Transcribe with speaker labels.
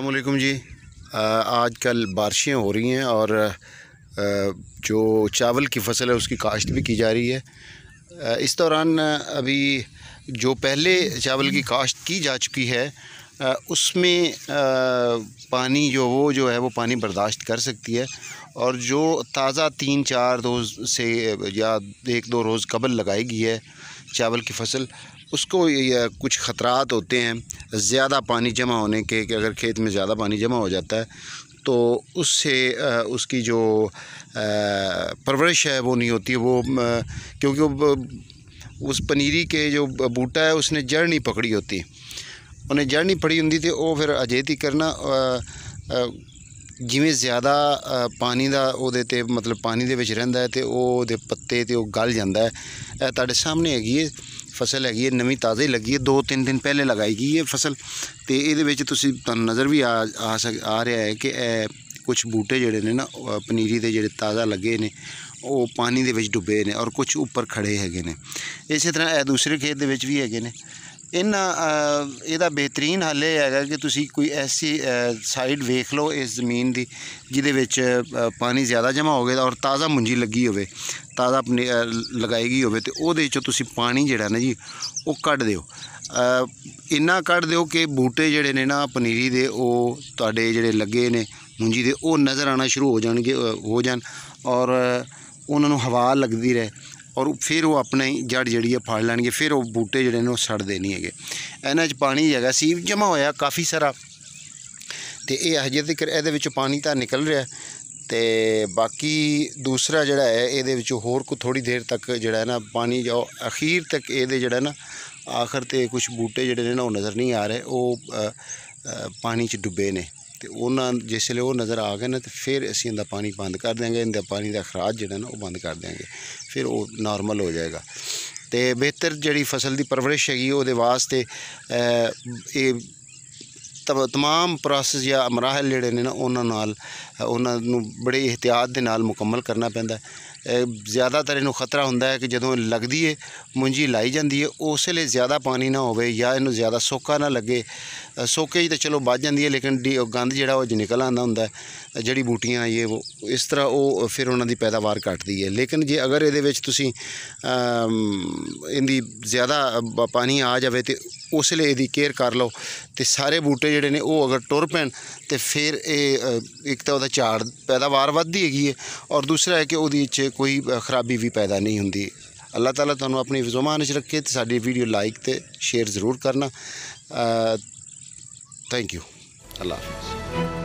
Speaker 1: अस्सलामुअलैकुम जी। आजकल बारिशें हो रही हैं और जो चावल की फसल है उसकी काश्त भी की जा रही है। इस दौरान अभी जो पहले चावल की काश्त की जा चुकी है उसमें पानी जो है वो पानी बर्दाश्त कर सकती है, और जो ताज़ा 3-4 रोज़ से या 1-2 रोज़ कबल लगाई गई है चावल की फसल, उसको कुछ ख़तरात होते हैं ज़्यादा पानी जमा होने के, कि अगर खेत में ज़्यादा पानी जमा हो जाता है तो उससे उसकी जो परवरिश है वो नहीं होती, वो क्योंकि उस पनीरी के जो बूटा है उसने जड़ नहीं पकड़ी होती, उन्हें जड़ नहीं पड़ी होंगी तो वो फिर अजेती करना जिमें ज़्यादा पानी दा ओहदे ते मतलब पानी दे विच रहिंदा है तो ओहदे पत्ते ते गल जांदा है। तुहाडे सामने हैगी है फसल हैगी है, नवीं ताज़ी लगी है, 2-3 दिन पहले लगाई गई है फसल, तो ये तुहानूं नज़र भी आ रहा है कि कुछ बूटे जिहड़े ने ना पनीरी दे जिहड़े ताज़ा लगे ने वो पानी दे विच डुबे ने और कुछ उपर खड़े हैगे ने। इस तरह दूसरे खेत दे विच भी हैगे ने। इहदा बेहतरीन हल यह है कि तुसी कोई ऐसी साइड वेख लो इस ज़मीन की जिहदे विच पानी ज़्यादा जमा हो गया और ताज़ा मुंजी लगी होवे, ताज़ा अपनी लगाई गई होवे, तो उहदे चों तुसी पानी जिहड़ा ना जी वो कढ दिओ। इन्ना कढ दिओ कि बूटे जिहड़े ने ना पनीरी दे वो तुहाडे जिहड़े लगे ने मुंजी दे वो नज़र आना शुरू हो जान और उन्होंने हवा लगती रहे और फिर वो अपने जड़ जी है फड़ लैणगे, फिर वो बूटे जिहड़े ने सड़ते नहीं है। इन्हां च पानी हैगा सीव जमा होया काफ़ी सारा, तो ये हजे तक ये पानी तो निकल रहा है, तो बाकी दूसरा जिहड़ा है ये होर को थोड़ी देर तक जिहड़ा है ना पानी जो अखीर तक ये जिहड़ा ना आखिर ते कुछ बूटे जिहड़े ने ना वो नज़र नहीं आ रहे, वो पानी च डुबे ने, तो उन्होंने जिसले वो नज़र आ गए ना तो फिर असीं इनका पानी बंद कर देंगे, इनका पानी का अखराज जिहड़ा ना वो बंद कर देंगे, फिर वो नॉर्मल हो जाएगा। तो बेहतर जिहड़ी फसल की परवरिश हैगी उहदे वास्ते ये तमाम प्रोसेस या मराहल जिहड़े ने ना उन्होंने बड़े एहतियात दे नाल मुकम्मल करना पैंदा है। ज़्यादातर इनू खतरा होंदा है कि जदों लगदी है मुंजी लाई जाती है उस वेले ज़्यादा पानी ना होवे या इनू ज़्यादा सोका ना लगे। सोके तो चलो बच जाती है लेकिन गंद जिहड़ा वो निकल आंदा हुंदा है, जड़ी बूटियां ये वो इस तरह वो फिर उन्हां दी पैदावार घटदी है। लेकिन जे अगर इहदे विच तुसीं इहदी ज़्यादा पानी आ जाए तो उस वेले इहदी केयर कर लो, तो सारे बूटे जिहड़े ने वो अगर टुर पैण तो फिर एक तो उहदा झाड़ पैदावार वधदी हैगी है और दूसरा है कि उहदी च कोई खराबी भी पैदा नहीं हुंदी। अल्लाह ताला तुहानूं अपनी ज़ुबान च रखे, तो साडी वीडियो लाइक ते शेयर ज़रूर करना। Thank you. अल्लाह हाफ़िज़।